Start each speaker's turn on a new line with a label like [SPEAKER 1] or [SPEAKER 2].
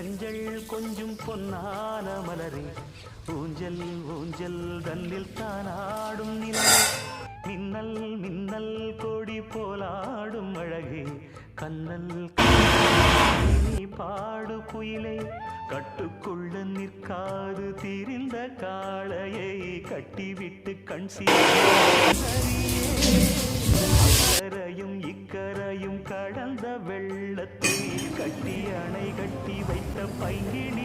[SPEAKER 1] மஞ்சள் கொஞ்சம் பொன்னான மலரே ஊஞ்சல் ஊஞ்சல் தன்னில் தானாடும் நிலவே மின்னல் மின்னல் கொடி போலாடும் அழகே கண்ணல் நீ பாடு குயிலே கட்டுக்குள்ள நிற்காது திரிந்த காளையை கட்டிவிட்டு கண் சீரையும் இக்கரையும் கடந்த வெள்ளத்தை கட்டி அணை கட்டி வைத்த பைங்கினி